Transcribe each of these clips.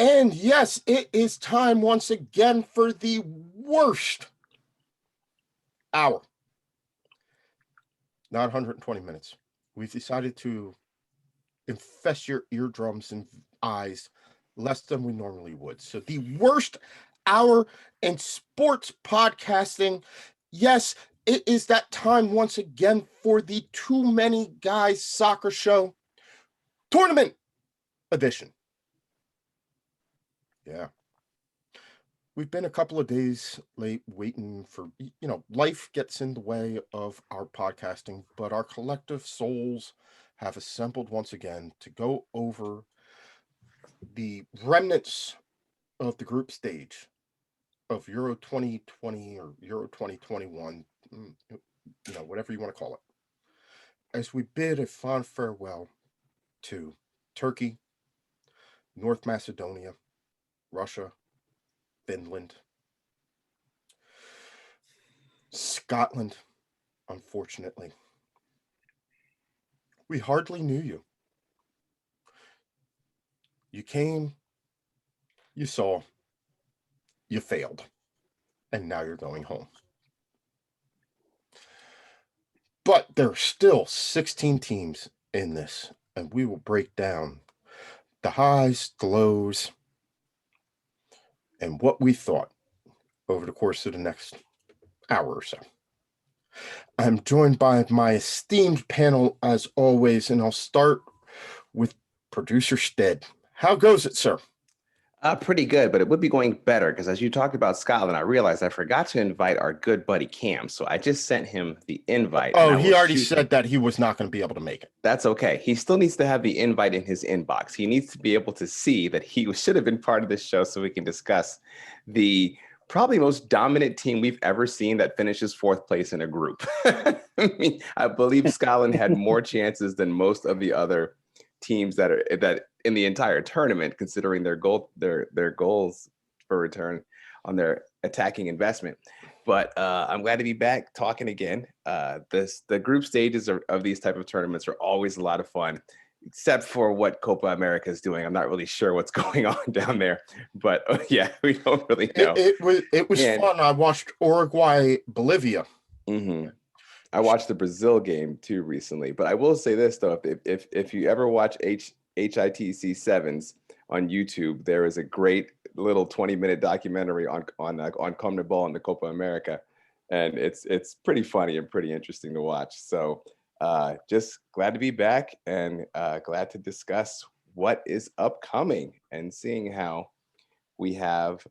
And yes, it is time once again for the worst hour. Not 120 minutes. We've decided to infest your eardrums and eyes less than we normally would. So the worst hour in sports podcasting. Yes, it is that time once again for the Too Many Guys Soccer Show Tournament Edition. Yeah. We've been a couple of days late waiting for, life gets in the way of our podcasting, but our collective souls have assembled once again to go over the remnants of the group stage of Euro 2020 or Euro 2021, whatever you want to call it, as we bid a fond farewell to Turkey, North Macedonia, Russia, Finland, Scotland, unfortunately. We hardly knew you. You came, you saw, you failed, and now you're going home. But there are still 16 teams in this, and we will break down the highs, the lows, and what we thought over the course of the next hour or so. I'm joined by my esteemed panel as always, and I'll start with producer Stead. How goes it, sir? Pretty good, but it would be going better because as you talked about Scotland, I realized I forgot to invite our good buddy Cam. So I just sent him the invite. Oh, he already said that he was not going to be able to make it. That's okay. He still needs to have the invite in his inbox. He needs to be able to see that he should have been part of this show so we can discuss the probably most dominant team we've ever seen that finishes fourth place in a group. I believe Scotland had more chances than most of the other teams that in the entire tournament, considering their goals for return on their attacking investment. But I'm glad to be back talking again. The group stages of these type of tournaments are always a lot of fun, except for what Copa America is doing. I'm not really sure what's going on down there, but yeah, we don't really know. It was fun. I watched Uruguay, Bolivia. Mm-hmm. I watched the Brazil game too recently, but I will say this though: if you ever watch HITC sevens on YouTube, there is a great little 20-minute documentary on CONMEBOL and the Copa America, and it's pretty funny and pretty interesting to watch. So just glad to be back and glad to discuss what is upcoming and seeing how we have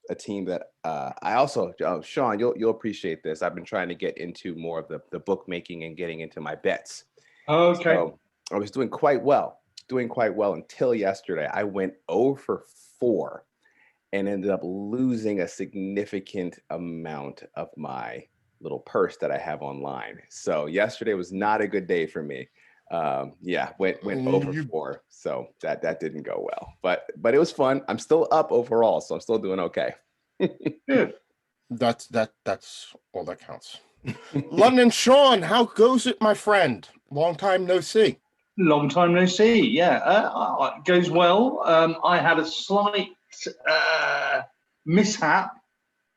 a team that I also, Sean, you'll appreciate this. I've been trying to get into more of the bookmaking and getting into my bets. Okay. So I was doing quite well until yesterday. I went 0 for 4 and ended up losing a significant amount of my little purse that I have online. So yesterday was not a good day for me. Went 0 for 4. So that didn't go well, but it was fun. I'm still up overall, so I'm still doing okay. Good. That's all that counts. London Sean, how goes it, my friend? Long time no see. Long time no see. Yeah, it goes well. I had a slight mishap,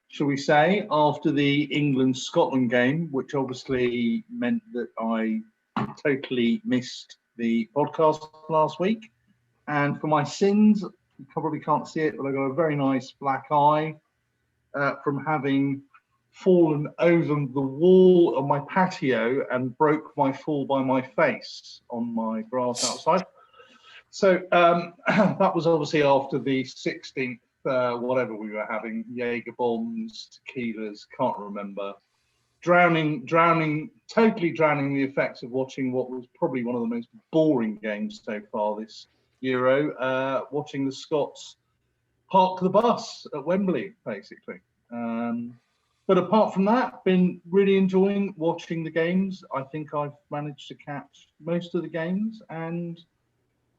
shall we say, after the England-Scotland game, which obviously meant that I totally missed the podcast last week. And for my sins, you probably can't see it, but I got a very nice black eye from having fallen over the wall of my patio and broke my fall by my face on my grass outside. So that was obviously after the 16th, whatever we were having, Jaeger bombs, tequilas, can't remember. Totally drowning the effects of watching what was probably one of the most boring games so far this Euro, watching the Scots park the bus at Wembley, basically. But apart from that, been really enjoying watching the games. I think I've managed to catch most of the games, and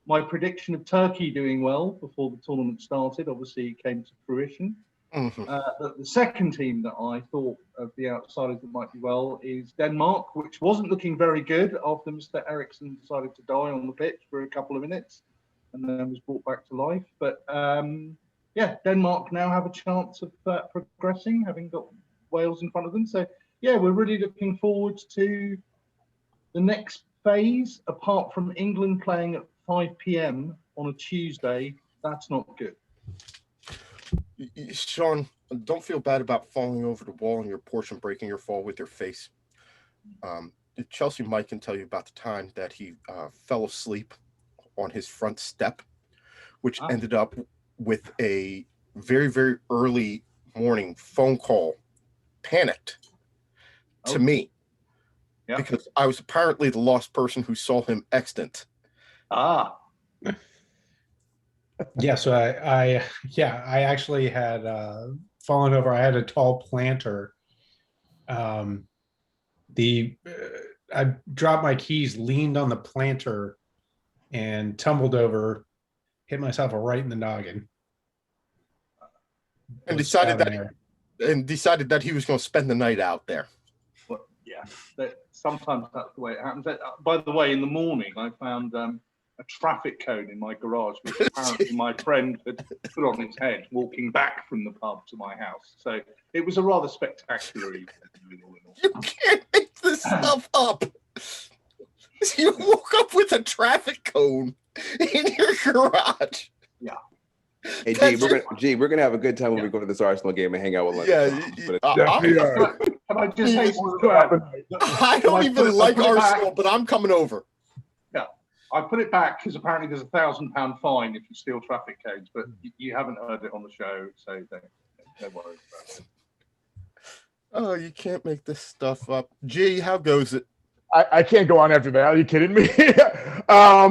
my prediction of Turkey doing well before the tournament started obviously came to fruition. Mm-hmm. The second team that I thought of the outsiders that might do well is Denmark, which wasn't looking very good after Mr. Eriksson decided to die on the pitch for a couple of minutes. and then was brought back to life. But yeah, Denmark now have a chance of progressing, having got Wales in front of them. So yeah, we're really looking forward to the next phase. Apart from England playing at 5 p.m. on a Tuesday, that's not good. Sean, don't feel bad about falling over the wall in your Porsche and breaking your fall with your face. Chelsea Mike can tell you about the time that he fell asleep on his front step, which ended up with a very, very early morning phone call, panicked, to me, because I was apparently the lost person who saw him extant. Yeah, so I actually had fallen over. I had a tall planter. I dropped my keys, leaned on the planter, and tumbled over, hit myself right in the noggin, and decided that he was going to spend the night out there. Well, yeah, sometimes that's the way it happens. By the way, in the morning, I found a traffic cone in my garage, which apparently my friend had put on his head walking back from the pub to my house. So it was a rather spectacular evening. You can't make this stuff up. You woke up with a traffic cone in your garage. Yeah. Hey, we're gonna have a good time when we go to this Arsenal game and hang out with London. Can I just say, I don't even like Arsenal, but I'm coming over. Yeah, I put it back because apparently there's £1,000 fine if you steal traffic codes, but you haven't heard it on the show, so don't worry about it. Oh, you can't make this stuff up. G, how goes it? I can't go on after that. Are you kidding me?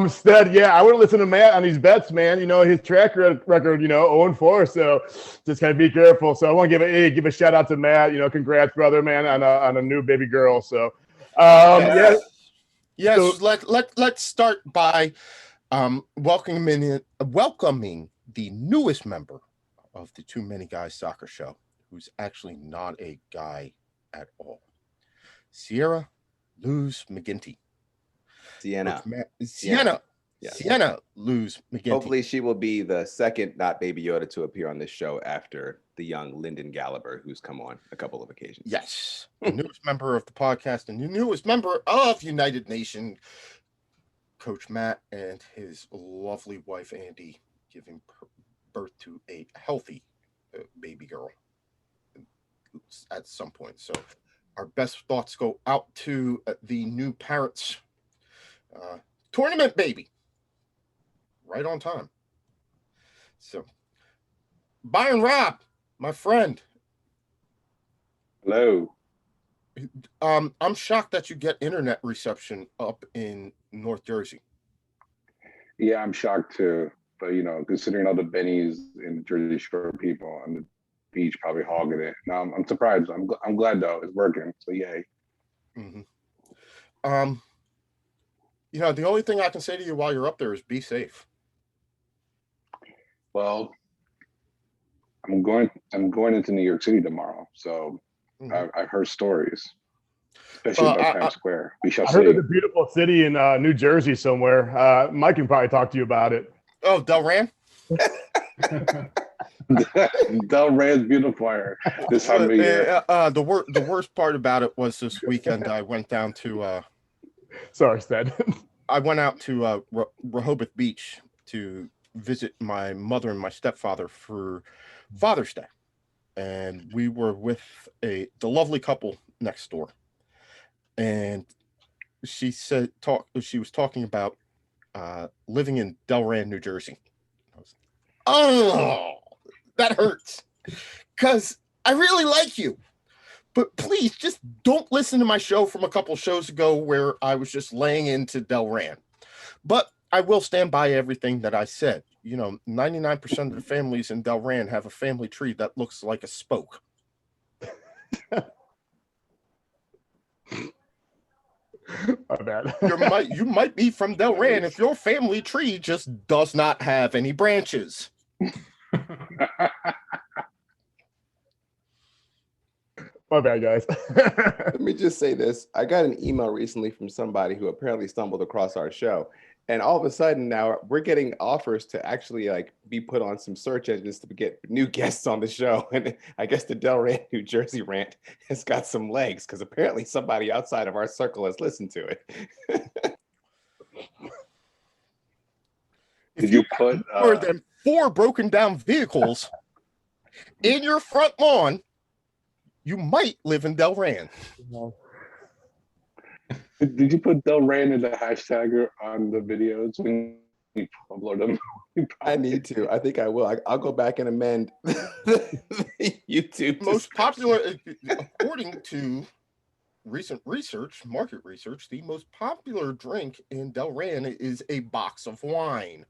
Stead, yeah, I would listen to Matt on these bets, man. You know, his track record, 0-4. So just kind of be careful. So I want to give a shout out to Matt. You know, congrats, brother, man, on a new baby girl. So Yes. So, let's start by welcoming the newest member of the Too Many Guys Soccer Show, who's actually not a guy at all. Sierra Luz McGinty. Sienna Luz McGinty. Hopefully she will be the second not Baby Yoda to appear on this show after the young Lyndon Gallagher, who's come on a couple of occasions. Yes. The newest member of the podcast and the newest member of United Nation, Coach Matt and his lovely wife, Andy, giving birth to a healthy baby girl at some point. So our best thoughts go out to the new parents. Tournament baby. Right on time. So, Byron Robb, my friend. Hello. I'm shocked that you get internet reception up in North Jersey. Yeah, I'm shocked too. But, considering all the bennies and Jersey Shore people on the beach probably hogging it. No, I'm surprised. I'm glad though it's working. So yay. Mm-hmm. The only thing I can say to you while you're up there is be safe. Well, I'm going into New York City tomorrow, so I've heard stories, especially about Times Square. We shall see. I heard there's a beautiful city in New Jersey somewhere. Mike can probably talk to you about it. Oh, Delran. Delran's beautifier this time of year. The worst part about it was this weekend I went down to. Sorry, Stead. I went out to Rehoboth Beach to visit my mother and my stepfather for Father's Day, and we were with the lovely couple next door, and she was talking about living in Delran, New Jersey. Oh, that hurts, because I really like you. But please just don't listen to my show from a couple shows ago where I was just laying into Delran. But I will stand by everything that I said. 99% of the families in Delran have a family tree that looks like a spoke. My bad. You might be from Delran if your family tree just does not have any branches. My bad, guys. Let me just say this. I got an email recently from somebody who apparently stumbled across our show. And all of a sudden now we're getting offers to actually like be put on some search engines to get new guests on the show. And I guess the Delran, New Jersey rant has got some legs because apparently somebody outside of our circle has listened to it. Did you put more than 4 broken down vehicles in your front lawn, you might live in Delran. Did you put Delran in the hashtag on the videos when you upload them? I need to. I think I will. I'll go back and amend the YouTube. Most popular, according to recent research, market research, the most popular drink in Delran is a box of wine.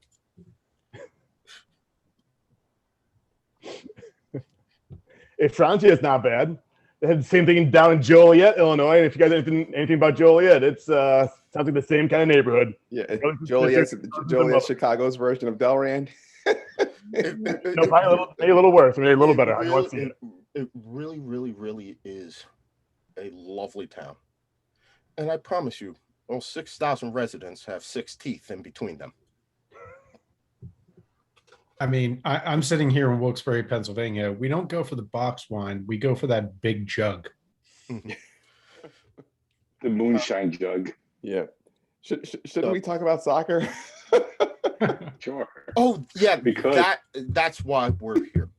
Francia is not bad. They had the same thing down in Joliet, Illinois. And if you guys anything about Joliet, it's sounds like the same kind of neighborhood. Yeah, Joliet's Chicago's version of Delran. No, probably a little worse. I mean, a little better. It really, really, really is a lovely town. And I promise you, all 6,000 residents have 6 teeth in between them. I mean, I'm sitting here in Wilkes-Barre, Pennsylvania. We don't go for the box wine. We go for that big jug. The moonshine jug. Yeah. Shouldn't we talk about soccer? Sure. Oh, yeah, because that's why we're here.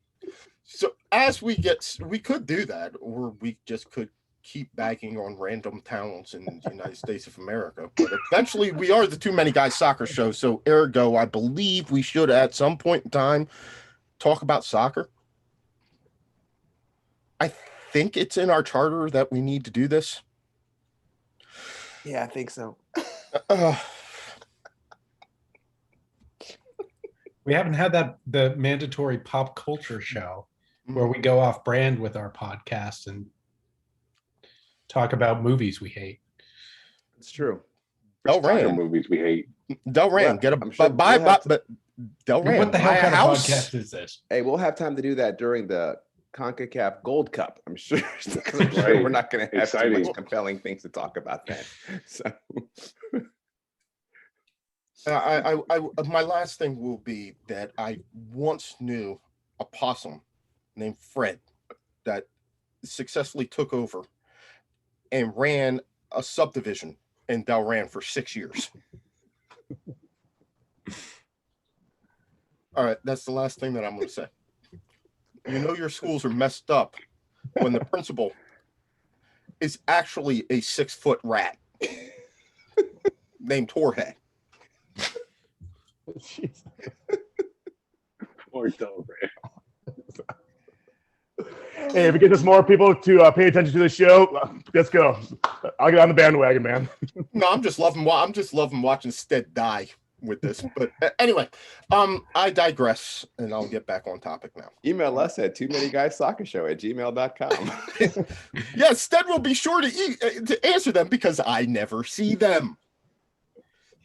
So as we could do that, or we just could keep bagging on random towns in the United States of America. But eventually we are the Too Many Guys soccer show. So ergo, I believe we should at some point in time talk about soccer. I think it's in our charter that we need to do this. Yeah, I think so. We haven't had the mandatory pop culture show where we go off brand with our podcast and talk about movies we hate. It's true. Delran movies we hate. Delran, get a buy, but Delran, what the hell kind of house? podcast is this? Hey, we'll have time to do that during the CONCACAF Gold Cup. I'm sure, Right. We're not going to have Exciting. too much compelling things to talk about then. So, My last thing will be that I once knew a possum named Fred that successfully took over and ran a subdivision in Delran for 6 years. All right, that's the last thing that I'm going to say. You know your schools are messed up when the principal is actually a 6-foot rat named Jorge. Poor Delran. Hey, if it gets us more people to pay attention to the show, let's go. I'll get on the bandwagon, man. No, I'm just loving watching Stead die with this. But anyway, I digress, and I'll get back on topic now. email us at too-many-guys-soccer-show@gmail.com. Yeah, Stead will be sure to answer them because I never see them.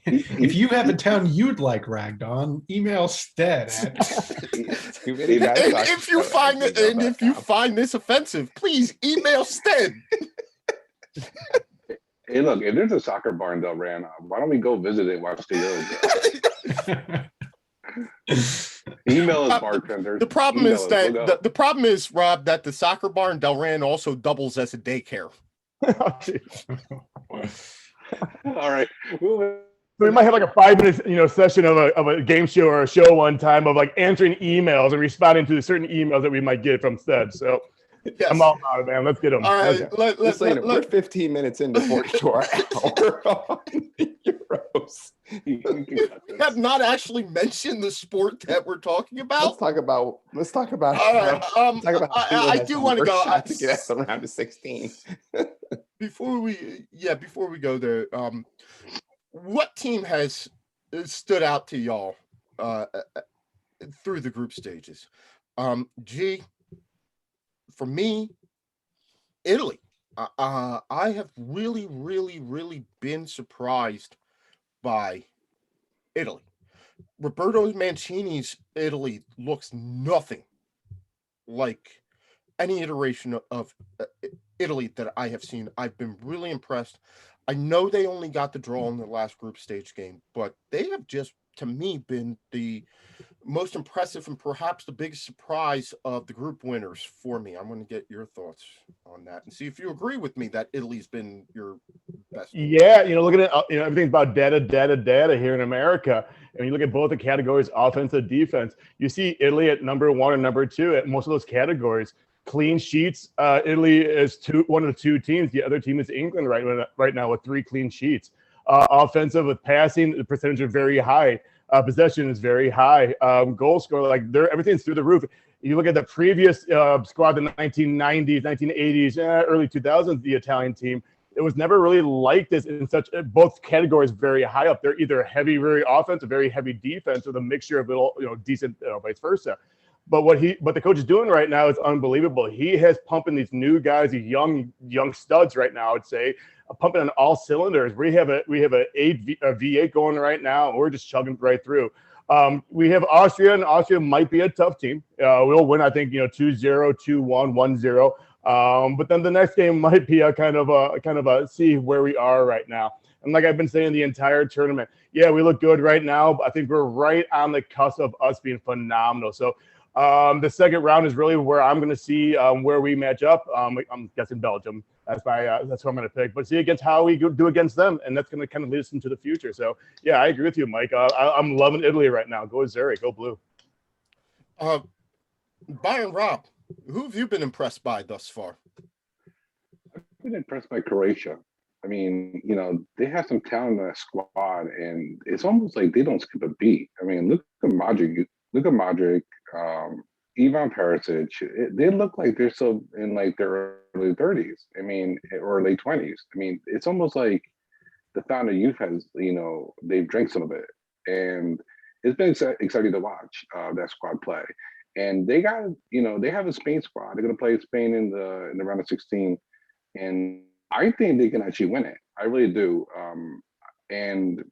If you have a town you'd like ragged on, email Stead at If you find it, and if you find this offensive, please email Stead. Hey, look, if there's a soccer bar in Delran, why don't we go visit it and watch the Email us, bartenders. The problem Email is us. that We'll go. the problem is, Rob, that the soccer bar in Delran also doubles as a daycare. All right. We might have like a 5-minute, session of a game show or a show one time of like answering emails and responding to certain emails that we might get from Stead. So Yes. I'm all about it, man. Let's get them. All right, We're 15 minutes into 4 hour on Euros. we have not actually mentioned the sport that we're talking about. Let's talk about. All right, I do want to go to get us around to 16. before we go there. What team has stood out to y'all through the group stages? G, for me, Italy. I have really, really, really been surprised by Italy. Roberto Mancini's Italy looks nothing like any iteration of Italy that I have seen. I've been really impressed. I know they only got the draw in the last group stage game, but they have just, to me, been the most impressive and perhaps the biggest surprise of the group winners for me. I'm going to get your thoughts on that and see if you agree with me that Italy's been your best team. Yeah, looking at everything's about data here in America. And you look at both the categories, offense and defense. You see Italy at number one and number two at most of those categories. Clean sheets. Italy is one of the two teams. The other team is England right now with 3 clean sheets. Offensive with passing, the percentage are very high. Possession is very high. Goal score, like everything's through the roof. You look at the previous squad, the 1990s, 1980s, early 2000s, the Italian team. It was never really like this in such both categories very high up. They're either heavy, very offensive, very heavy defense, or the mixture of little, decent, vice versa. But what the coach is doing right now is unbelievable. He has pumping these new guys, these young studs right now. I'd say pumping on all cylinders. We have a V8 going right now. And we're just chugging right through. We have Austria, and Austria might be a tough team. We'll win, I think, 2-0, 2-1, 1-0. But then the next game might be a kind of a see where we are right now. And like I've been saying the entire tournament, yeah, we look good right now, but I think we're right on the cusp of us being phenomenal. So the second round is really where I'm going to see where we match up. I'm guessing Belgium. That's who I'm going to pick. But see against how we do against them, and that's going to kind of lead us into the future. So yeah, I agree with you, Mike. I'm loving Italy right now. Go Zurich, go blue. Byron, Rob, who have you been impressed by thus far? I've been impressed by Croatia. I mean, they have some talent in that squad, and it's almost like they don't skip a beat. I mean, look at Modric. Ivan Perisic. They look like they're still in like their early 30s. I mean, or late 20s. I mean, it's almost like the fountain of youth has, they've drank some of it, and it's been exciting to watch that squad play. And they got, they have a Spain squad. They're going to play Spain in the round of 16, and I think they can actually win it. I really do. And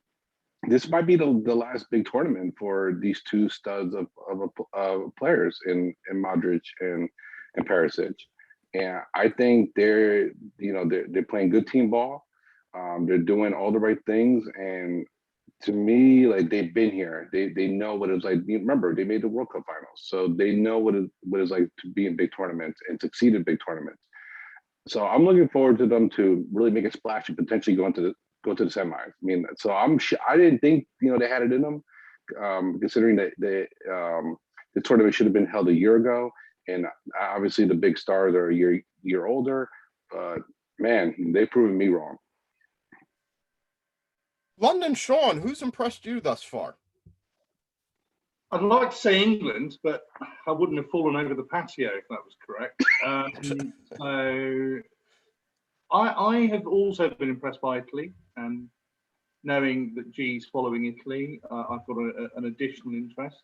this might be the last big tournament for these two studs of players in Modric and Perisic. And I think they're playing good team ball. They're doing all the right things, and to me, like they've been here. They know what it's like. Remember, they made the World Cup finals, so they know what it's like to be in big tournaments and succeed in big tournaments. So I'm looking forward to them to really make a splash and potentially go to the semis. I mean, so I didn't think they had it in them, considering that the tournament should have been held a year ago, and obviously the big stars are a year older. But man, they've proven me wrong. London Sean, who's impressed you thus far? I'd like to say England, but I wouldn't have fallen over the patio if that was correct. So I have also been impressed by Italy, and knowing that G's following Italy, I've got an additional interest.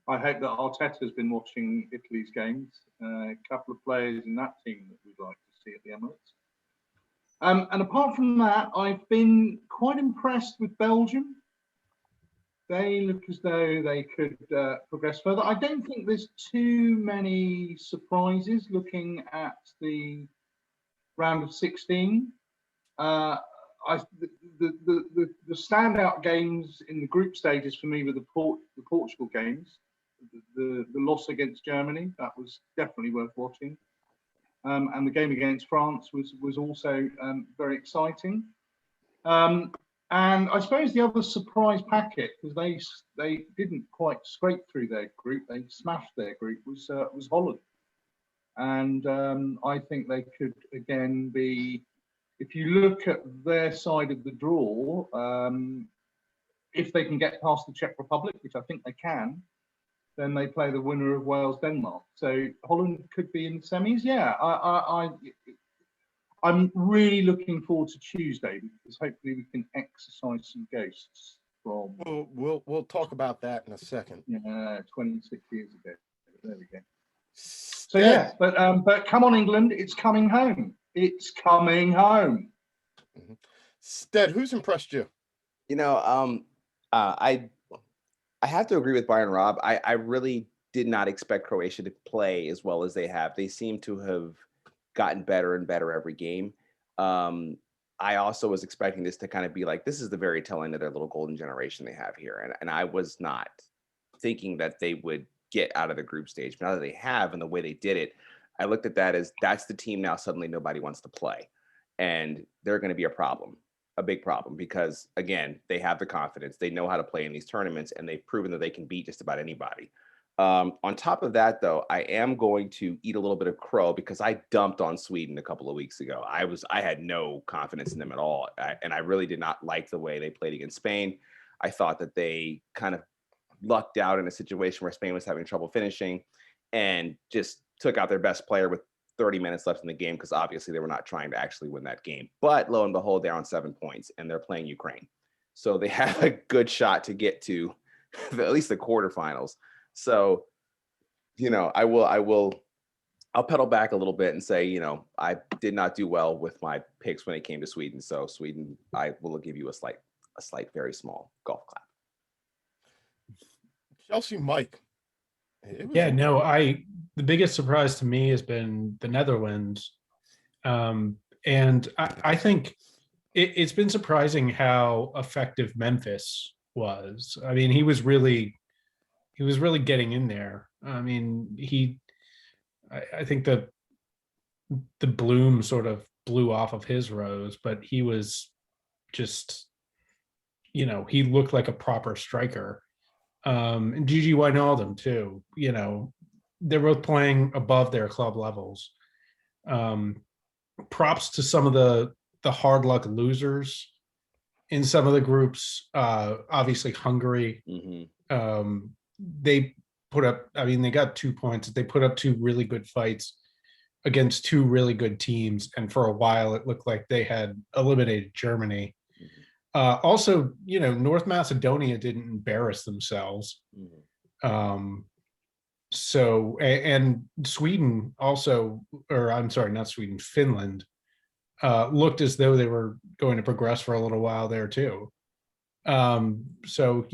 I hope that Arteta's been watching Italy's games. A couple of players in that team that we'd like to see at the Emirates. And apart from that, I've been quite impressed with Belgium. They look as though they could progress further. I don't think there's too many surprises looking at the round of 16. The standout games in the group stages for me were the Portugal games. The loss against Germany, that was definitely worth watching. And the game against France was also very exciting. And I suppose the other surprise packet, because they didn't quite scrape through their group, they smashed their group, was Holland. And I think they could again be, if you look at their side of the draw, if they can get past the Czech Republic, which I think they can, then they play the winner of Wales-Denmark. So Holland could be in the semis. Yeah, I'm really looking forward to Tuesday, because hopefully we can exercise some ghosts from. We'll talk about that in a second. 26 years ago. There we go. So yeah, but come on, England, it's coming home. It's coming home. Mm-hmm. Stead, who's impressed you? I have to agree with Byron Rob. I really did not expect Croatia to play as well as they have. They seem to have gotten better and better every game. I also was expecting this to kind of be like, this is the very tail end of their little golden generation they have here. And I was not thinking that they would get out of the group stage. But now that they have and the way they did it, I looked at that as that's the team now suddenly nobody wants to play. And they're going to be a big problem, because again, they have the confidence, they know how to play in these tournaments, and they've proven that they can beat just about anybody. On top of that, though, I am going to eat a little bit of crow because I dumped on Sweden a couple of weeks ago. I had no confidence in them at all, and I really did not like the way they played against Spain. I thought that they kind of lucked out in a situation where Spain was having trouble finishing, and just took out their best player with 30 minutes left in the game, because obviously they were not trying to actually win that game. But lo and behold, they're on 7 points and they're playing Ukraine, so they have a good shot to get to at least the quarterfinals. So, I'll pedal back a little bit and say, I did not do well with my picks when it came to Sweden. So Sweden, I will give you a slight, very small golf clap. Chelsea, Mike. The biggest surprise to me has been the Netherlands. And I think it's been surprising how effective Memphis was. I mean, he was really getting in there. I mean, I think the bloom sort of blew off of his rose, but he was just, he looked like a proper striker. And Gigi Wijnaldum too, they're both playing above their club levels. Props to some of the hard luck losers in some of the groups. Obviously Hungary, they put up, they got 2 points. They put up 2 really good fights against 2 really good teams. And for a while, it looked like they had eliminated Germany. Also, North Macedonia didn't embarrass themselves. So, and Sweden also, or I'm sorry, not Sweden, Finland, looked as though they were going to progress for a little while there too. So,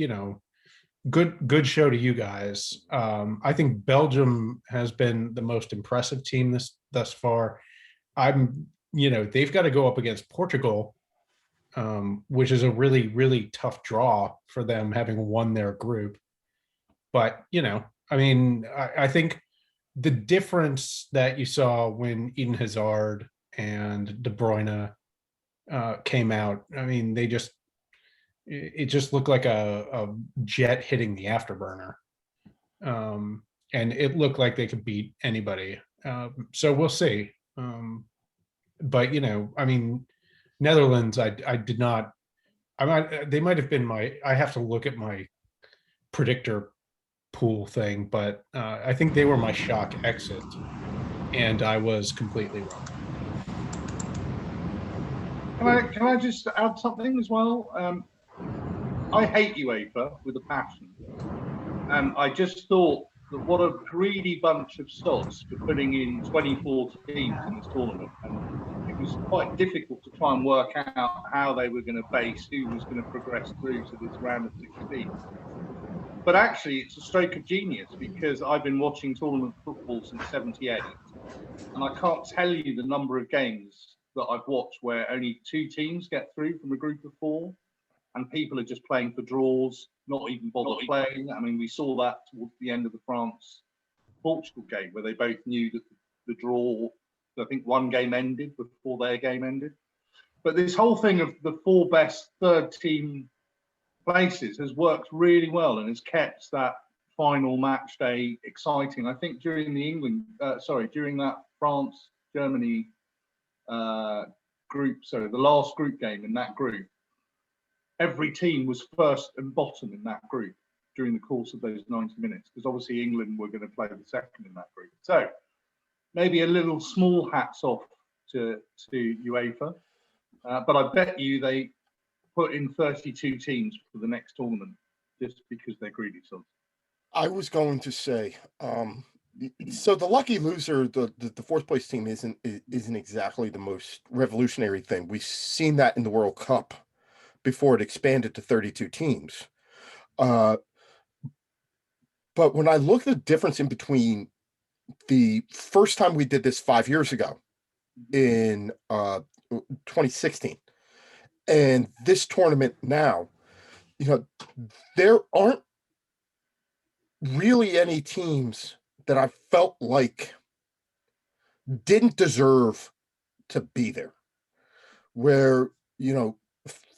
good show to you guys. I think Belgium has been the most impressive team thus far. They've got to go up against Portugal, which is a really, really tough draw for them, having won their group. But, I think the difference that you saw when Eden Hazard and De Bruyne came out, it just looked like a jet hitting the afterburner. And it looked like they could beat anybody. So we'll see. But, Netherlands, I did not, they might have been I have to look at my predictor pool thing, but I think they were my shock exit, and I was completely wrong. Can I just add something as well? I hate UEFA with a passion, and I just thought that what a greedy bunch of sods for putting in 24 teams in this tournament, and it was quite difficult to try and work out how they were going to base who was going to progress through to this round of 16. But actually, it's a stroke of genius, because I've been watching tournament football since '78, and I can't tell you the number of games that I've watched where only 2 teams get through from a group of 4, and people are just playing for draws, not even bother playing. We saw that towards the end of the France-Portugal game, where they both knew that the draw, I think one game ended before their game ended. But this whole thing of the 4 best third team places has worked really well and has kept that final match day exciting. I think during that France-Germany group, the last group game in that group, every team was first and bottom in that group during the course of those 90 minutes, because obviously England were going to play the second in that group. So maybe a little small hats off to UEFA, but I bet you they put in 32 teams for the next tournament just because they're greedy sons. I was going to say, so the lucky loser, the 4th place team isn't exactly the most revolutionary thing. We've seen that in the World Cup before it expanded to 32 teams. But when I look at the difference in between the first time we did this 5 years ago in 2016. And this tournament now, there aren't really any teams that I felt like didn't deserve to be there. Where,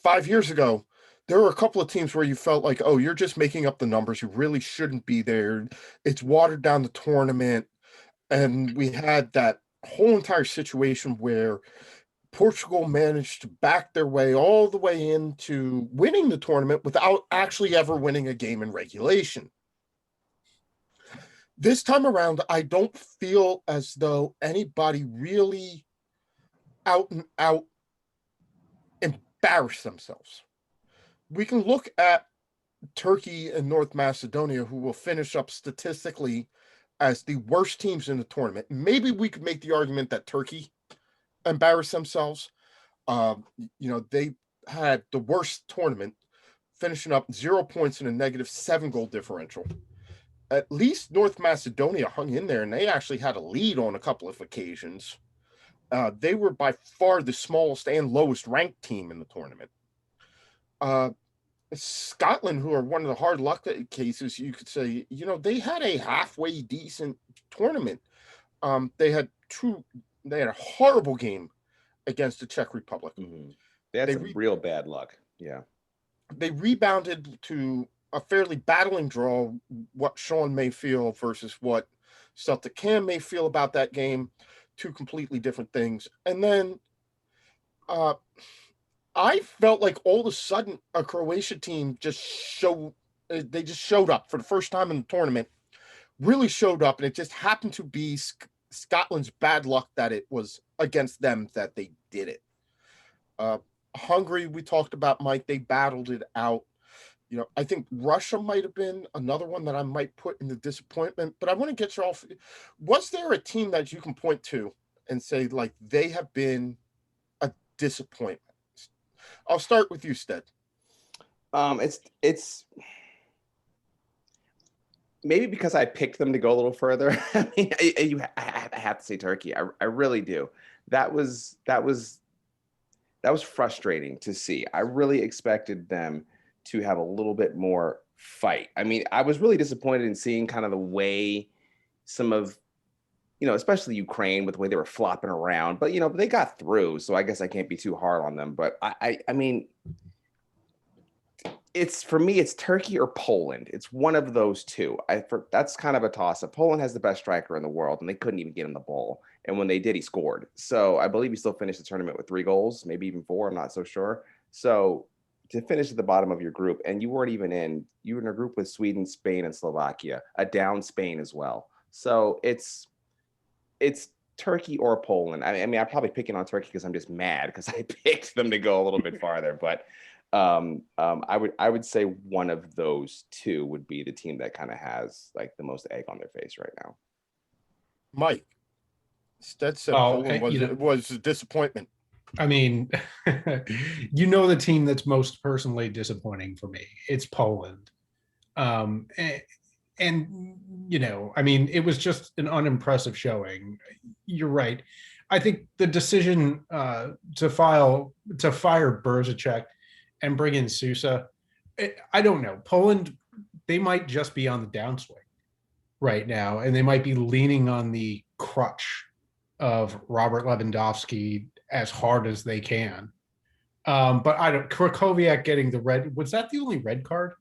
5 years ago, there were a couple of teams where you felt like, oh, you're just making up the numbers. You really shouldn't be there. It's watered down the tournament. And we had that whole entire situation where Portugal managed to back their way all the way into winning the tournament without actually ever winning a game in regulation. This time around, I don't feel as though anybody really out and out embarrassed themselves. We can look at Turkey and North Macedonia, who will finish up statistically as the worst teams in the tournament. Maybe we could make the argument that Turkey embarrassed themselves. They had the worst tournament, finishing up 0 points in a -7 goal differential. At least North Macedonia hung in there, and they actually had a lead on a couple of occasions. They were by far the smallest and lowest ranked team in the tournament. Scotland, who are one of the hard luck cases, you could say, they had a halfway decent tournament. They had a horrible game against the Czech Republic. Mm-hmm. They had some real bad luck. Yeah. They rebounded to a fairly battling draw, what Sean may feel versus what Celtic Cam may feel about that game. Two completely different things. And then I felt like all of a sudden a Croatia team just showed up for the first time in the tournament, really showed up, and it just happened to be Scotland's bad luck that it was against them that they did it. Hungary, we talked about, Mike, they battled it out. I think Russia might have been another one that I might put in the disappointment, but I want to get you off. Was there a team that you can point to and say, like, they have been a disappointment? I'll start with you, Stead. It's maybe because I picked them to go a little further. I mean, I have to say Turkey. I really do. That was frustrating to see. I really expected them to have a little bit more fight. I mean, I was really disappointed in seeing kind of the way some of, especially Ukraine, with the way they were flopping around, but they got through. So I guess I can't be too hard on them, but I mean, for me, it's Turkey or Poland. It's one of those two. That's kind of a toss up. Poland has the best striker in the world, and they couldn't even get him the ball. And when they did, he scored. So I believe he still finished the tournament with 3 goals, maybe even 4. I'm not so sure. So to finish at the bottom of your group, and you were in a group with Sweden, Spain, and Slovakia, a down Spain as well. So it's Turkey or Poland. I mean, I'm probably picking on Turkey because I'm just mad because I picked them to go a little bit farther. But I would say one of those two would be the team that kind of has like the most egg on their face right now. Mike, Stead said Poland was a disappointment. I mean, the team that's most personally disappointing for me, it's Poland. I mean, it was just an unimpressive showing. You're right. I think the decision to fire Berzacek and bring in Sousa, I don't know. Poland, they might just be on the downswing right now, and they might be leaning on the crutch of Robert Lewandowski as hard as they can. But Krakowiak getting the red, was that the only red card?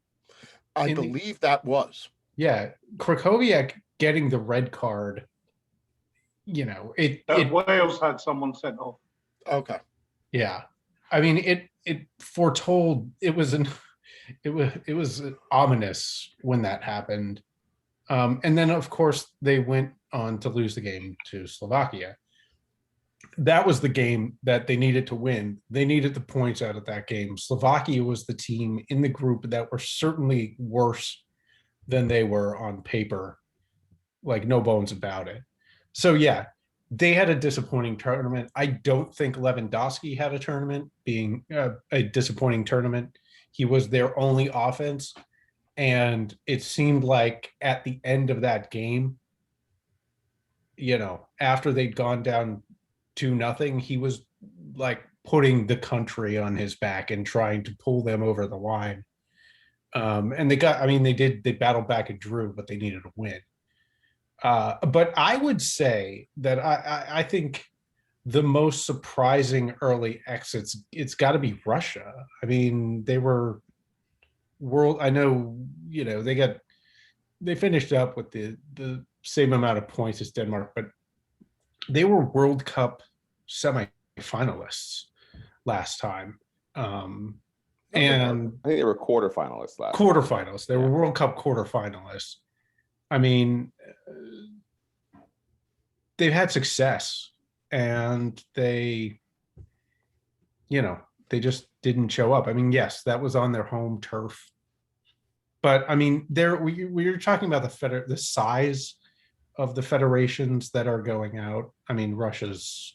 I believe that was. Yeah, Krakowiak getting the red card, Wales had someone sent off. Okay. Yeah. I mean, it foretold, it was ominous when that happened. And then, of course, they went on to lose the game to Slovakia. That was the game that they needed to win. They needed the points out of that game. Slovakia was the team in the group that were certainly worse than they were on paper. Like, no bones about it. So, yeah, they had a disappointing tournament. I don't think Lewandowski had a tournament being a disappointing tournament. He was their only offense. And it seemed like at the end of that game, after they'd gone down 2-0, he was like putting the country on his back and trying to pull them over the line. And they battled back and drew, but they needed a win. But I would say that I think the most surprising early exits, it's got to be Russia. I mean, they were I know, they finished up with the same amount of points as Denmark, but they were World Cup semi-finalists last time. And I think they were quarterfinalists last. Quarterfinalists. They were World Cup quarterfinalists. I mean, they've had success, and they just didn't show up. I mean, yes, that was on their home turf, but I mean, we were talking about the size of the federations that are going out. I mean, Russia's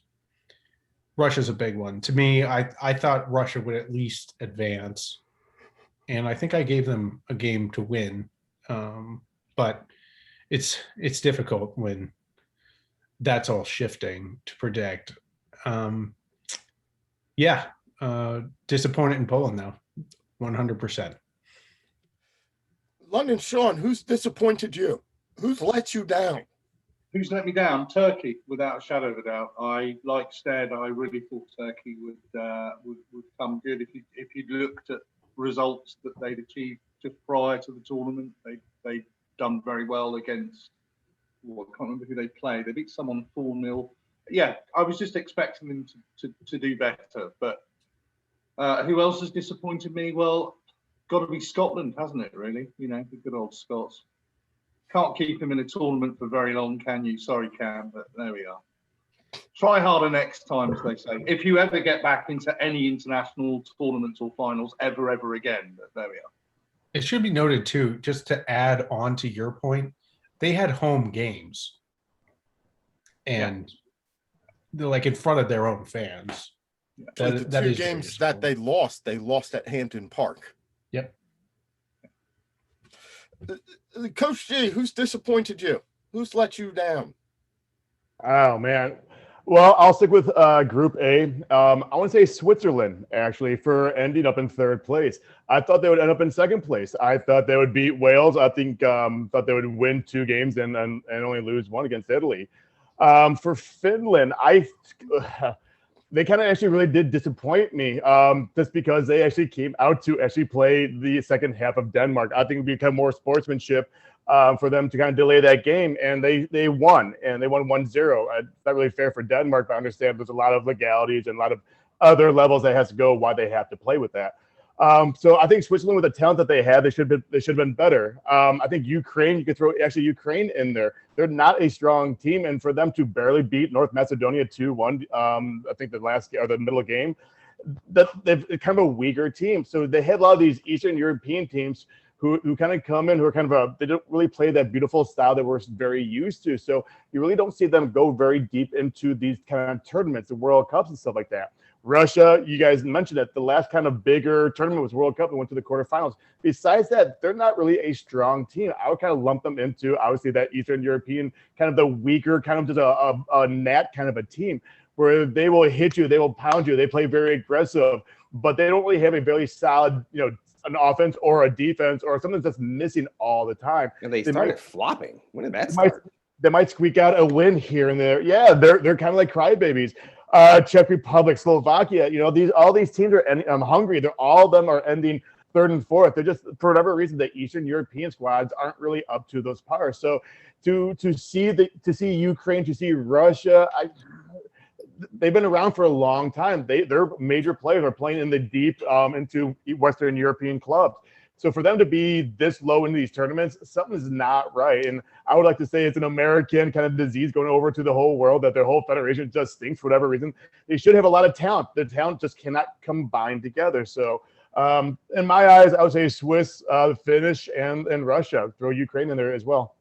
a big one. To me, I thought Russia would at least advance, and I think I gave them a game to win. But it's difficult when that's all shifting to predict. Disappointed in Poland though, 100%. London Sean, who's disappointed you? Who's let you down? Who's let me down? Turkey, without a shadow of a doubt. I like Stead. I really thought Turkey would come good. If you looked at results that they'd achieved just prior to the tournament, they'd done very well against. I can't remember who they played. They beat someone 4-0. Yeah, I was just expecting them to do better. But who else has disappointed me? Well, got to be Scotland, hasn't it? Really, the good old Scots. Can't keep him in a tournament for very long, can you? Sorry, Cam, but there we are. Try harder next time, as they say. If you ever get back into any international tournaments or finals ever again, but there we are. It should be noted too, just to add on to your point, they had home games, and they're like in front of their own fans. The two games that they lost at Hampden Park. Yep. Coach G, who's disappointed you? Who's let you down? Oh man. Well, I'll stick with Group A. I want to say Switzerland, actually, for ending up in third place. I thought they would end up in second place. I thought they would beat Wales. I think thought they would win 2 games and only lose 1 against Italy. For Finland, they kind of actually really did disappoint me, just because they actually came out to actually play the second half of Denmark. I think it would become more sportsmanship for them to kind of delay that game, and they won, and they won 1-0. It's not really fair for Denmark, but I understand there's a lot of legalities and a lot of other levels that has to go why they have to play with that. So I think Switzerland, with the talent that they had, they should have been better. I think Ukraine, you could throw actually Ukraine in there. They're not a strong team, and for them to barely beat North Macedonia 2-1, I think the middle game, that they're kind of a weaker team. So they had a lot of these Eastern European teams who kind of come in, who are kind of they don't really play that beautiful style that we're very used to. So you really don't see them go very deep into these kind of tournaments, the World Cups and stuff like that. Russia, you guys mentioned it, the last kind of bigger tournament was World Cup and went to the quarterfinals. Besides that, they're not really a strong team. I would kind of lump them into, obviously, that Eastern European, kind of the weaker, kind of just a gnat kind of a team, where they will hit you, they will pound you, they play very aggressive, but they don't really have a very solid, an offense or a defense or something that's missing all the time. And they started flopping. When did that start? They might squeak out a win here and there. Yeah, they're kind of like crybabies. Czech Republic, Slovakia, all these teams are ending. Hungary, all of them are ending third and fourth. They're just, for whatever reason, the Eastern European squads aren't really up to those powers. So to see Ukraine, to see Russia, they've been around for a long time. Their major players are playing in the deep into Western European clubs. So for them to be this low in these tournaments, something's not right. And I would like to say it's an American kind of disease going over to the whole world, that their whole federation just stinks for whatever reason. They should have a lot of talent. The talent just cannot combine together. So in my eyes, I would say Swiss, Finnish, and Russia. Throw Ukraine in there as well.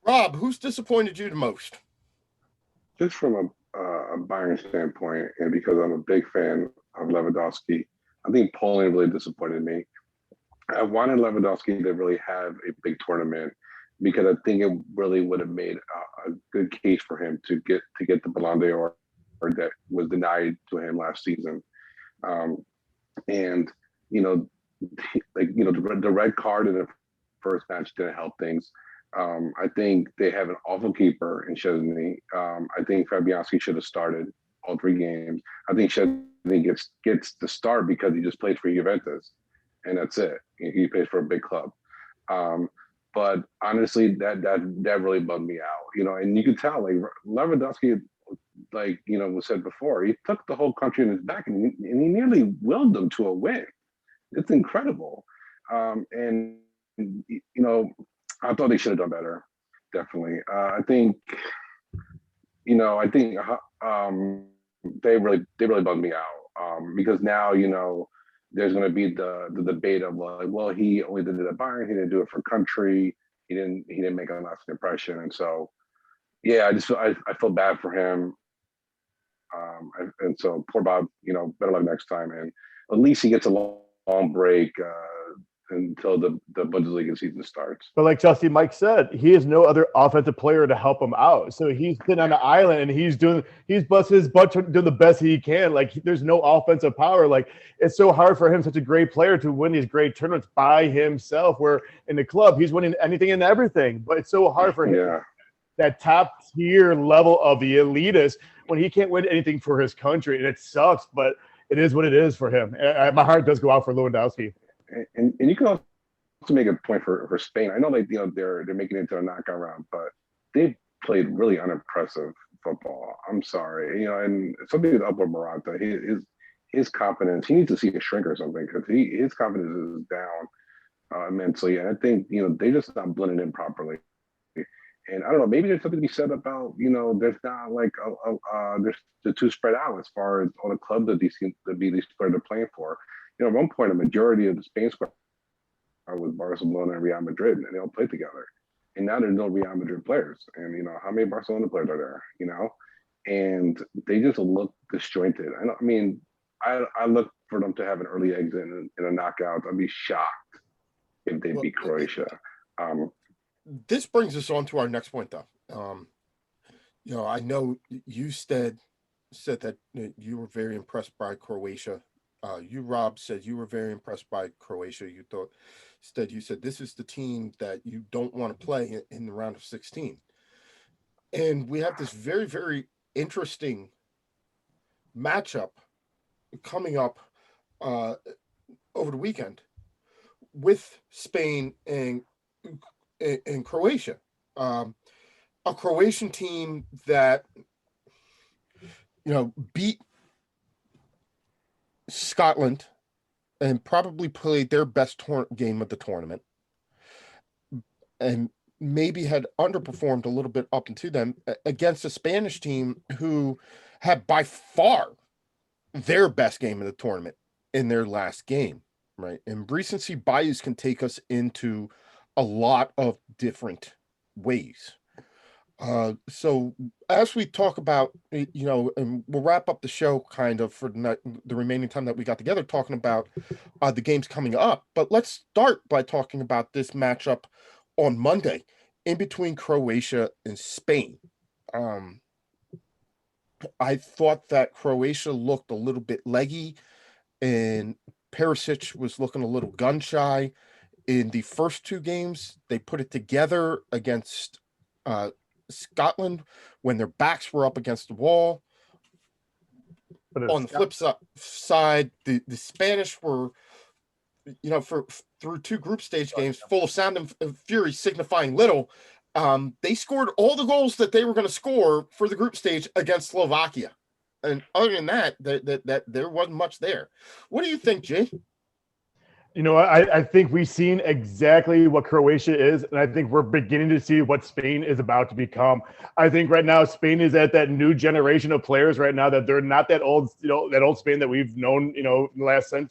Rob, who's disappointed you the most? Just from a Bayern standpoint, and because I'm a big fan of Lewandowski, I think Poland really disappointed me. I wanted Lewandowski to really have a big tournament, because I think it really would have made a good case for him to get the Ballon d'Or. that was denied to him last season. And the red card in the first match didn't help things. I think they have an awful keeper in Szczesny. I think Fabianski should have started all 3 games. I think Szczesny gets the start because he just played for Juventus, and that's it. He plays for a big club. But honestly, that really bugged me out. And you could tell, like, Lewandowski, like, was said before, he took the whole country in his back and he nearly willed them to a win. It's incredible. And I thought they should have done better. Definitely. I think they really bugged me out, because now, there's going to be the debate of, like, well, he only did it at Bayern. He didn't do it for country. He didn't make a lasting impression. And so, yeah, I feel bad for him. And so poor Bob, better luck next time. And at least he gets a long break until the Bundesliga season starts. But like Chelsea Mike said, he has no other offensive player to help him out. So he's sitting on the island and he's busting his butt doing the best he can. Like, there's no offensive power. Like, it's so hard for him, such a great player, to win these great tournaments by himself, where in the club he's winning anything and everything. But it's so hard for him. Yeah. That top tier level of the elitist when he can't win anything for his country. And it sucks, but it is what it is for him. And my heart does go out for Lewandowski. And you can also make a point for Spain. I know, like, they're making it into a knockout round, but they've played really unimpressive football. I'm sorry, and something up with Morata. His confidence, he needs to see a shrink or something, because his confidence is down immensely. And I think they're just not blending in properly. And I don't know, maybe there's something to be said about, there's not like there's the two spread out as far as all the clubs that these players are playing for. At one point, a majority of the Spain squad was Barcelona and Real Madrid, and they all played together. And now there's no Real Madrid players. And, how many Barcelona players are there, And they just look disjointed. I look for them to have an early exit in a knockout. I'd be shocked if they beat Croatia. This brings us on to our next point, though. I know you said that you were very impressed by Croatia. You, Rob, said you were very impressed by Croatia. You said this is the team that you don't want to play in the round of 16. And we have this very, very interesting matchup coming up over the weekend with Spain and Croatia. A Croatian team that beat Scotland and probably played their best game of the tournament, and maybe had underperformed a little bit up into them against a Spanish team who had by far their best game of the tournament in their last game, right? And recency bias can take us into a lot of different ways. So as we talk about, and we'll wrap up the show kind of for the remaining time that we got together, talking about the games coming up. But let's start by talking about this matchup on Monday in between Croatia and Spain. I thought that Croatia looked a little bit leggy, and Perisic was looking a little gun shy. In the first 2 games, they put it together against Scotland when their backs were up against the wall. But on the flip side, the Spanish were, through 2 group stage games full of sound and fury signifying little, they scored all the goals that they were going to score for the group stage against Slovakia. And other than that, there wasn't much there. What do you think, Jay? I think we've seen exactly what Croatia is, and I think we're beginning to see what Spain is about to become. I think right now Spain is at that new generation of players right now, that they're not that old, that old Spain that we've known, last 2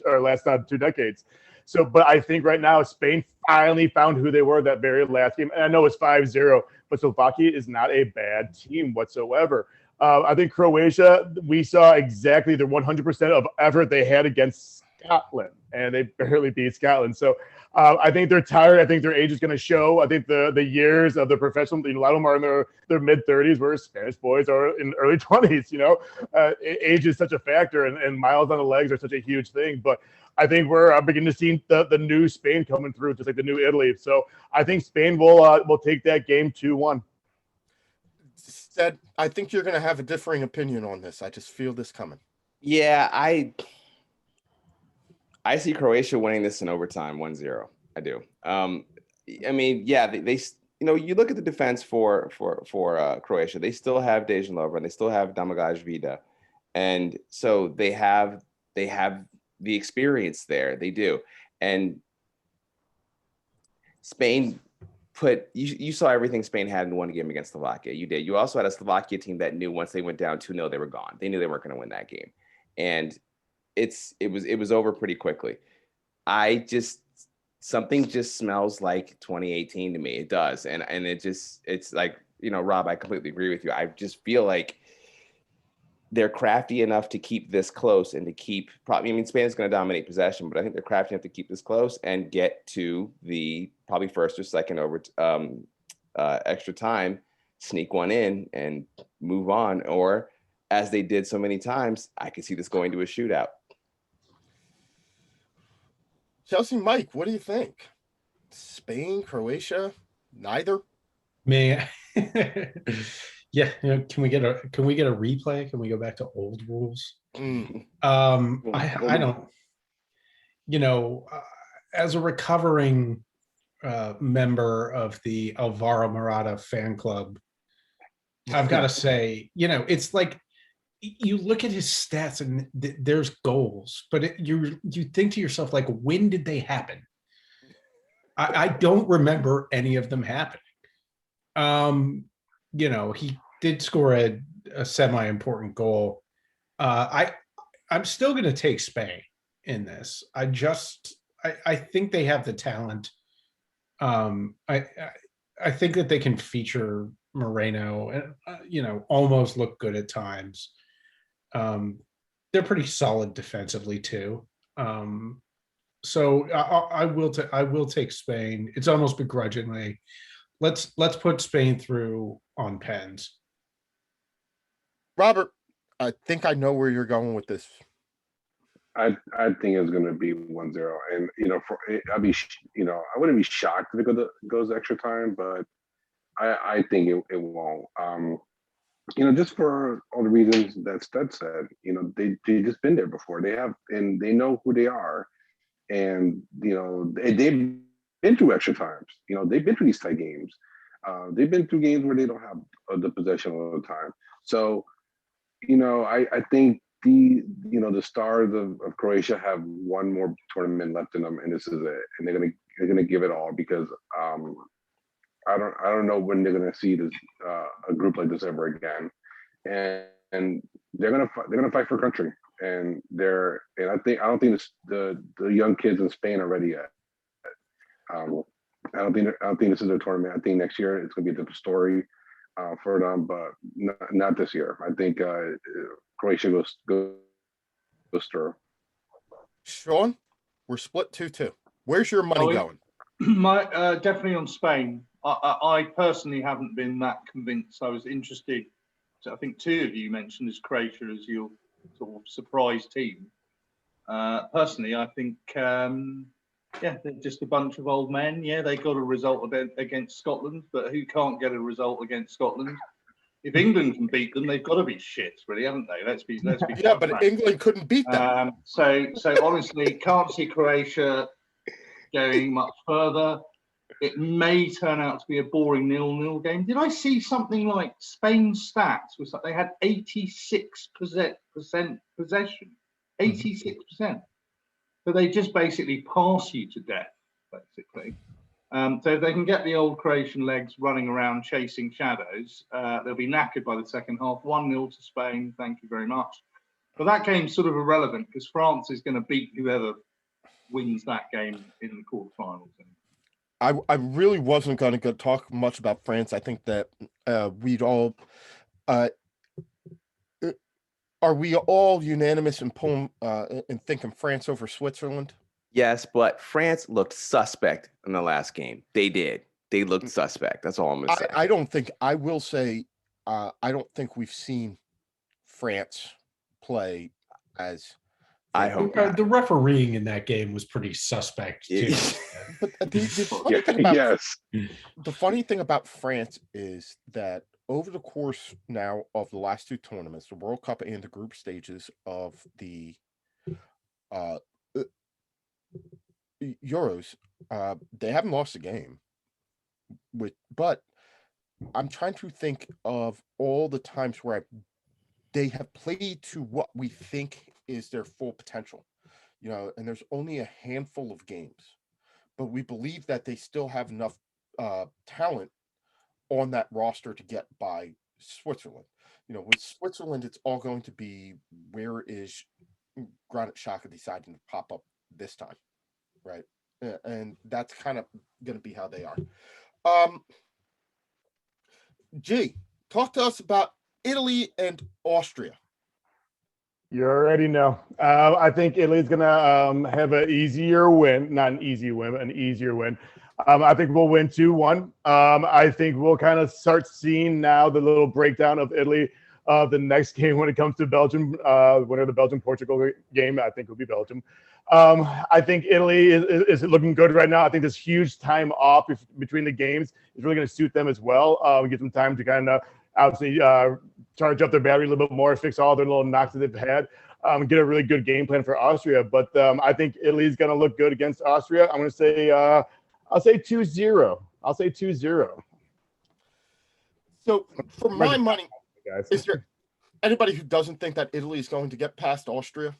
decades. So, but I think right now Spain finally found who they were that very last game. And I know it's 5-0, but Slovakia is not a bad team whatsoever. I think Croatia, we saw exactly the 100% of effort they had against Scotland, and they barely beat Scotland. So I think they're tired. I think their age is going to show. I think the years of the professional, a lot of them are in their mid 30s, whereas Spanish boys are in early 20s. Age is such a factor, and miles on the legs are such a huge thing. But I think we're beginning to see the new Spain coming through, just like the new Italy. So I think Spain will take that game 2-1. Said, I think you're going to have a differing opinion on this. I just feel this coming. Yeah, I see Croatia winning this in overtime, 1-0. I do. I mean, yeah, they you look at the defense for Croatia. They still have Dejan Lovren, and they still have Damagaj Vida, and so they have the experience there. They do, and Spain you saw everything Spain had in one game against Slovakia. You did. You also had a Slovakia team that knew once they went down 2-0, they were gone. They knew they weren't going to win that game, and it was over pretty quickly. Something just smells like 2018 to me. It does. And it's like, Rob, I completely agree with you. I just feel like they're crafty enough to keep this close and to keep Spain is going to dominate possession, but I think they're crafty enough to keep this close and get to the probably first or second over extra time, sneak one in and move on. Or as they did so many times, I could see this going to a shootout. Chelsea, Mike, what do you think? Spain, Croatia, neither? Man, yeah. Can we get a replay? Can we go back to old rules? I don't. As a recovering member of the Alvaro Morata fan club, I've got to say, it's like you look at his stats and there's goals, but you think to yourself, like, when did they happen? I don't remember any of them happening. He did score a semi-important goal. I'm still going to take Spain in this. I think they have the talent. I think that they can feature Moreno and almost look good at times. They're pretty solid defensively too. So I will take Spain. It's almost begrudgingly. Let's put Spain through on pens. Robert, I think I know where you're going with this. I think it's going to be 1-0, and I wouldn't be shocked if it goes extra time, but I think it won't. Just for all the reasons that Stud said, they just been there before. They have, and they know who they are, and they've been through extra times. They've been through these tight games. They've been through games where they don't have the possession all the time. So, I think the stars of Croatia have one more tournament left in them, and this is it. And they're gonna give it all, because I don't know when they're gonna see this a group like this ever again. And they're gonna fight for country. And I don't think the young kids in Spain are ready yet. I don't think this is their tournament. I think next year it's gonna be a different story for them, but not this year. I think Croatia goes through. Sean, we're split 2-2. Where's your money going? My definitely on Spain. I personally haven't been that convinced. I was interested. So I think two of you mentioned as Croatia as your sort of surprise team. Personally, I think they're just a bunch of old men. Yeah, they got a result against Scotland, but who can't get a result against Scotland? If England can beat them, they've got to be shit, really, haven't they? Let's be. Yeah, but frank. England couldn't beat them. So honestly, can't see Croatia going much further. It may turn out to be a boring 0-0 game. Did I see something like Spain's stats was that they had 86% possession, 86%. So they just basically pass you to death, basically. So if they can get the old Croatian legs running around chasing shadows, they'll be knackered by the second half. 1-0 to Spain, thank you very much. But that game's sort of irrelevant because France is going to beat whoever wins that game in the quarterfinals. I really wasn't going to talk much about France. I think that we'd all Are we all unanimous in thinking France over Switzerland? Yes, but France looked suspect in the last game. They did. They looked suspect. That's all I'm gonna say. I don't think I will say I don't think we've seen France play as I they hope were. not. The refereeing in that game was pretty suspect too. But the funny thing about France is that over the course now of the last two tournaments, the World Cup and the group stages of the uh, uh, Euros, they haven't lost a game. But I'm trying to think of all the times where they have played to what we think is their full potential, and there's only a handful of games, but we believe that they still have enough talent on that roster to get by Switzerland. With Switzerland, it's all going to be where is Granit Xhaka deciding to pop up this time, right? And that's kind of going to be how they are. G, talk to us about Italy and Austria. You already know. I think Italy's going to have an easier win. Not an easy win, but an easier win. I think we'll win 2-1. I think we'll kind of start seeing now the little breakdown of Italy the next game when it comes to Belgium. Winner of the Belgium-Portugal game, I think it'll be Belgium. I think Italy is looking good right now. I think this huge time off between the games is really going to suit them as well. Give them time to kind of obviously charge up their battery a little bit more, fix all their little knocks that they've had, get a really good game plan for Austria. But I think Italy's going to look good against Austria. I'm going to say, I'll say 2-0. I'll say 2-0. So for my money, is there anybody who doesn't think that Italy is going to get past Austria?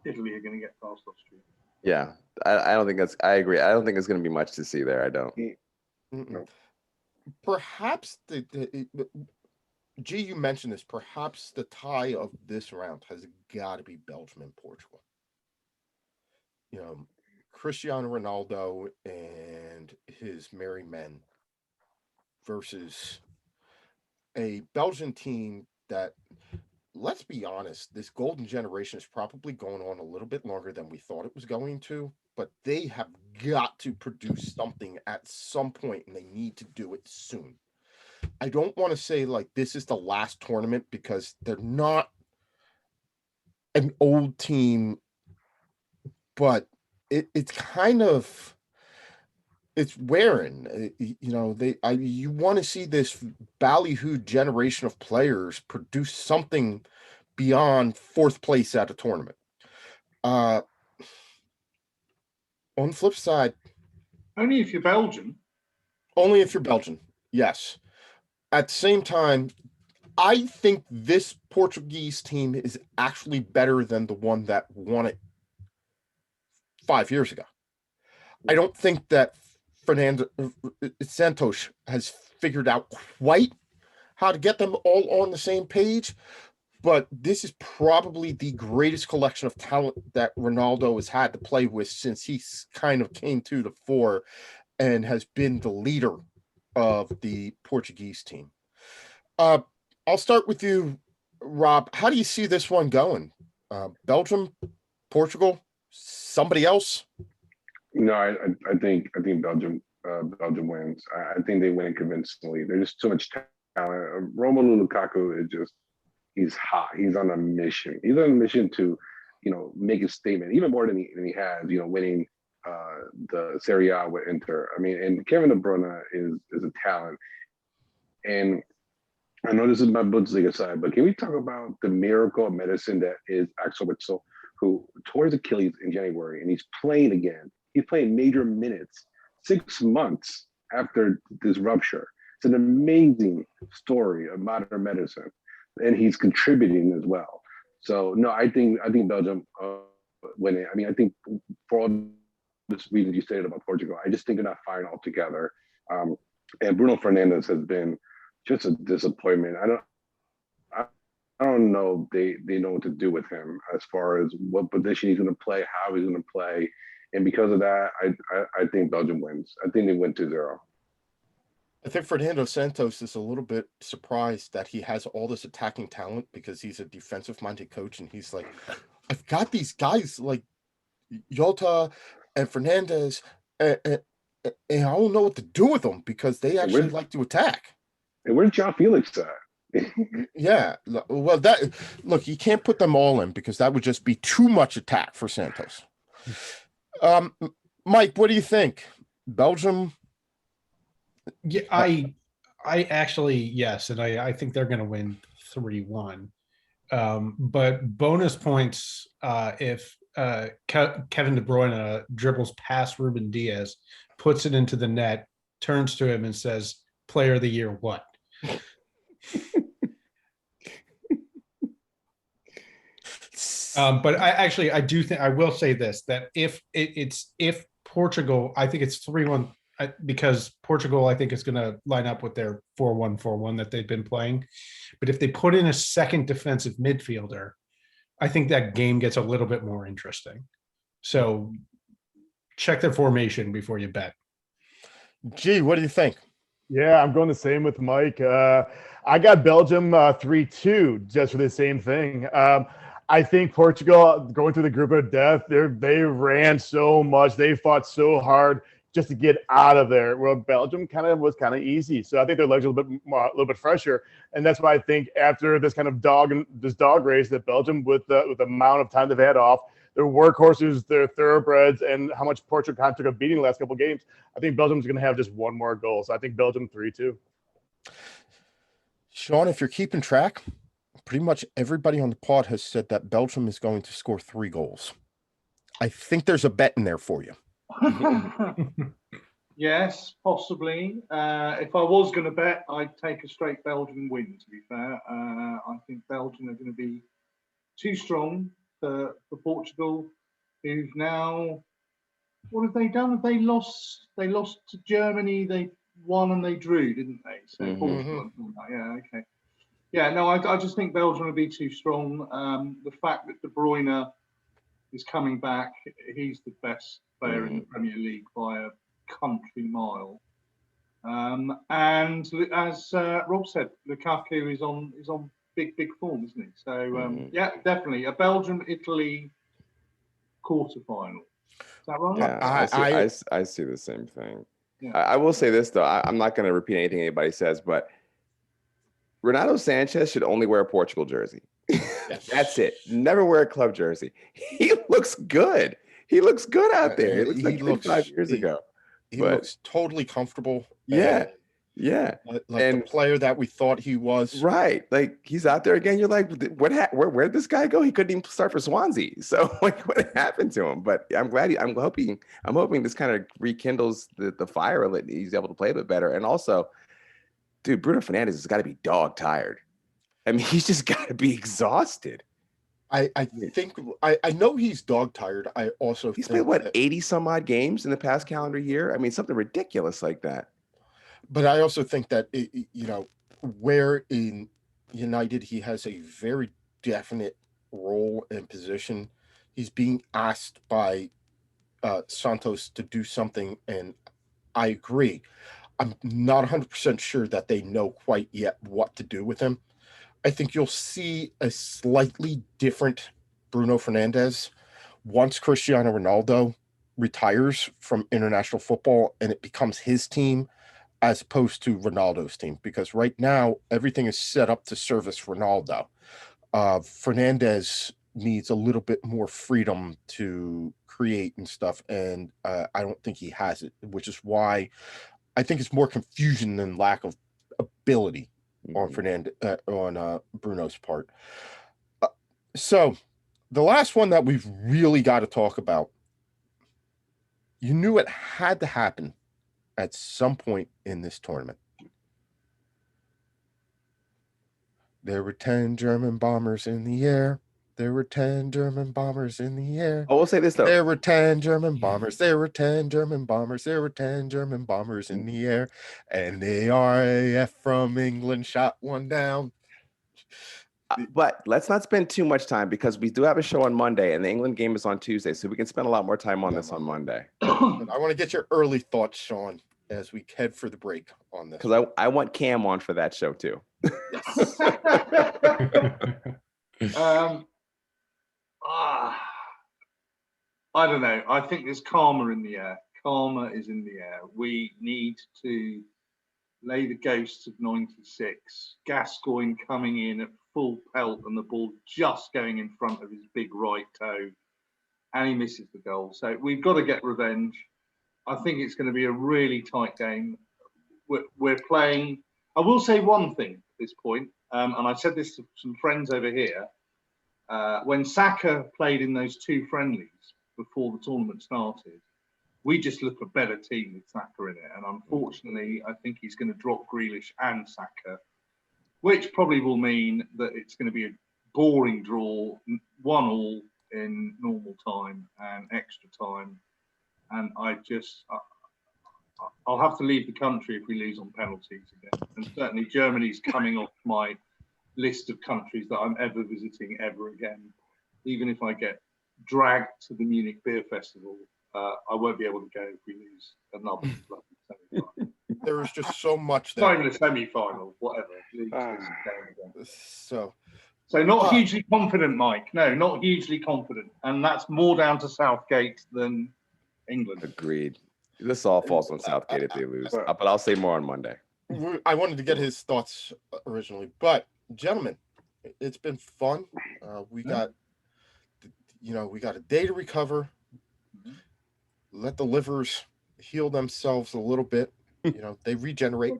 Italy are going to get past Austria. Yeah, I don't think that's. I agree. I don't think it's going to be much to see there. I don't. No. Perhaps G, you mentioned this. Perhaps the tie of this round has got to be Belgium and Portugal. Cristiano Ronaldo and his merry men versus a Belgian team that, let's be honest, this golden generation is probably going on a little bit longer than we thought it was going to, but they have got to produce something at some point, and they need to do it soon. I don't want to say like this is the last tournament because they're not an old team, but it's kind of it's wearing. You want to see this ballyhooed generation of players produce something beyond fourth place at a tournament. On the flip side, only if you're Belgian. Only if you're Belgian, yes. At the same time, I think this Portuguese team is actually better than the one that won it 5 years ago. I don't think that Fernando Santos has figured out quite how to get them all on the same page, but this is probably the greatest collection of talent that Ronaldo has had to play with since he kind of came to the fore and has been the leader of the Portuguese team. I'll start with you, Rob. How do you see this one going? Belgium, Portugal, somebody else? No, I think Belgium wins. I think they win convincingly. There's just too much talent. Romelu Lukaku is just he's hot. He's on a mission. He's on a mission to, make a statement even more than he has. Winning the Serie A with Inter. I mean, and Kevin De Bruyne is a talent. And I know this is my Bundesliga side, but can we talk about the miracle of medicine that is Axel Witsel, who tore his Achilles in January and he's playing again. He's playing major minutes 6 months after this rupture. It's an amazing story of modern medicine, and he's contributing as well. So no, I think Belgium winning. I mean, I think for all this reason you stated about Portugal, I just think they're not firing altogether. And Bruno Fernandes has been just a disappointment. I don't know they know what to do with him as far as what position he's going to play, how he's going to play. And because of that, I think Belgium wins. I think they win 2-0. I think Fernando Santos is a little bit surprised that he has all this attacking talent because he's a defensive-minded coach, and he's like, I've got these guys like Yota and Fernandez, and I don't know what to do with them because they And actually like to attack. where's John Felix at? Yeah, well, that look, you can't put them all in because that would just be too much attack for Santos. Mike, what do you think? Belgium? Yeah, I actually, yes, and I think they're going to win 3-1. But bonus points if Kevin De Bruyne dribbles past Ruben Diaz, puts it into the net, turns to him and says, "Player of the year, what?" But I do think I will say this, that if Portugal, I think it's 3-1 because Portugal, I think, is going to line up with their 4-1-4-1 that they've been playing. But if they put in a second defensive midfielder, I think that game gets a little bit more interesting. So check the formation before you bet. Gee, what do you think? Yeah, I'm going the same with Mike. I got Belgium 3-2 just for the same thing. I think Portugal going through the group of death, they ran so much, they fought so hard just to get out of there. Well, Belgium was kind of easy, so I think their legs are a little bit fresher, and that's why I think after this kind of dog race, that Belgium, with the amount of time they've had off, their workhorses, their thoroughbreds, and how much Portugal kind of took a beating the last couple of games, I think Belgium's going to have just one more goal. So I think Belgium 3-2. Sean, if you're keeping track, pretty much everybody on the pod has said that Belgium is going to score 3 goals. I think there's a bet in there for you. Yes, possibly. If I was going to bet, I'd take a straight Belgian win, to be fair. I think Belgium are going to be too strong for Portugal, who've now, what have they done? Have they lost? They lost to Germany. They won and they drew, didn't they? So Portugal, yeah, okay. Yeah, no, I just think Belgium will be too strong. The fact that De Bruyne is coming back, he's the best player in the Premier League by a country mile. And as Rob said, Lukaku is on big form, isn't he? So yeah, definitely a Belgium-Italy quarterfinal. Is that right? Yeah, I see the same thing. Yeah. I will say this though, I'm not going to repeat anything anybody says, but Renato Sanchez should only wear a Portugal jersey. Yes. That's it. Never wear a club jersey. He looks good. He looks good out there. He looks like 5 years ago. He looks totally comfortable. Yeah. Yeah. Like the player that we thought he was. Right. Like he's out there again. You're like, where'd this guy go? He couldn't even start for Swansea. So like what happened to him? But I'm glad I'm hoping this kind of rekindles the fire that he's able to play a bit better. And also, dude, Bruno Fernandes has got to be dog tired. I mean, he's just got to be exhausted. I think I know he's dog tired. I also he's played 80 some odd games in the past calendar year. I mean, something ridiculous like that. But I also think that where in United he has a very definite role and position. He's being asked by Santos to do something, and I agree. I'm not 100% sure that they know quite yet what to do with him. I think you'll see a slightly different Bruno Fernandes once Cristiano Ronaldo retires from international football and it becomes his team as opposed to Ronaldo's team. Because right now, everything is set up to service Ronaldo. Fernandes needs a little bit more freedom to create and stuff, and I don't think he has it, which is why I think it's more confusion than lack of ability on Bruno's part. So the last one that we've really got to talk about, you knew it had to happen at some point in this tournament. There were 10 German bombers in the air. There were 10 German bombers in the air. I will say this, though. There were 10 German bombers. There were 10 German bombers. There were 10 German bombers in the air. And the RAF from England shot one down. But let's not spend too much time because we do have a show on Monday and the England game is on Tuesday. So we can spend a lot more time on this on Monday. I want to get your early thoughts, Sean. as we head for the break on this. Because I want Cam on for that show too. Yes. I don't know. I think there's karma in the air. Karma is in the air. We need to lay the ghosts of 96. Gascoigne coming in at full pelt and the ball just going in front of his big right toe. And he misses the goal. So we've got to get revenge. I think it's going to be a really tight game. We're playing. I will say one thing at this point, and I said this to some friends over here. When Saka played in those two friendlies before the tournament started, we just look a better team with Saka in it. And unfortunately, I think he's going to drop Grealish and Saka, which probably will mean that it's going to be a boring draw, 1-1 in normal time and extra time. And I'll have to leave the country if we lose on penalties again. And certainly Germany's coming off my list of countries that I'm ever visiting ever again. Even if I get dragged to the Munich Beer Festival, I won't be able to go if we lose another semi-final. There is just so much there. Not even a semi-final, whatever. So not hugely confident, Mike. No, not hugely confident. And that's more down to Southgate than England. Agreed. This all falls on Southgate if they lose. But I'll say more on Monday. I wanted to get his thoughts originally, but gentlemen, it's been fun. We got a day to recover. Let the livers heal themselves a little bit. They regenerate.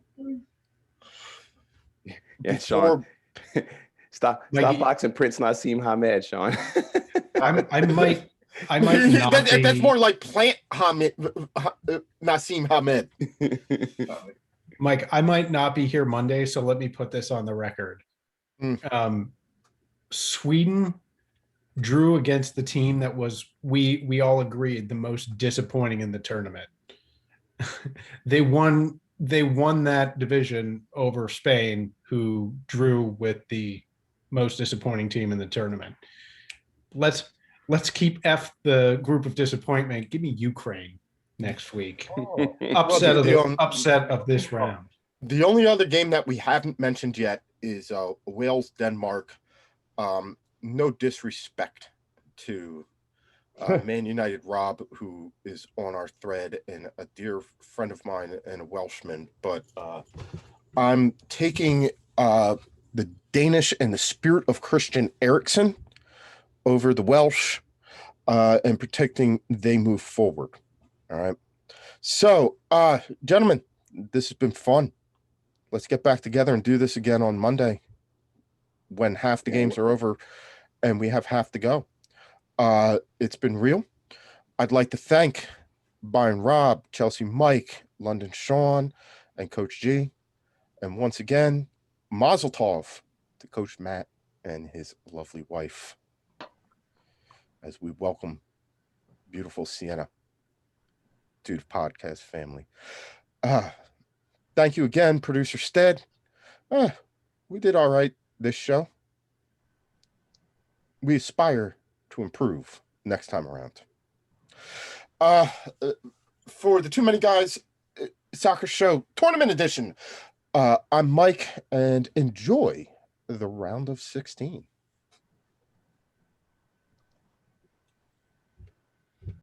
Yeah, Sean. Stop boxing Prince Nassim Hamed, Sean. I might not That's be, more like Plant Hamed, Nassim Hamed. Mike, I might not be here Monday, so let me put this on the record. Sweden drew against the team that was, we all agreed, the most disappointing in the tournament. They won that division over Spain, who drew with the most disappointing team in the tournament. Let's keep the group of disappointment. Give me Ukraine next week. Upset of this round. The only other game that we haven't mentioned yet is Wales Denmark. No disrespect to Man United Rob, who is on our thread and a dear friend of mine and a Welshman, but I'm taking the Danish and the spirit of Christian Eriksen over the Welsh and protecting they move forward. All right. So, gentlemen, this has been fun. Let's get back together and do this again on Monday when half the games are over and we have half to go. It's been real. I'd like to thank Byron Rob, Chelsea Mike, London Sean, and Coach G. And once again, Mazel Tov to Coach Matt and his lovely wife as we welcome beautiful Sienna to the podcast family. Thank you again, Producer Stead. We did all right this show. We aspire to improve next time around. For the Too Many Guys Soccer Show Tournament Edition, I'm Mike, and enjoy the round of 16.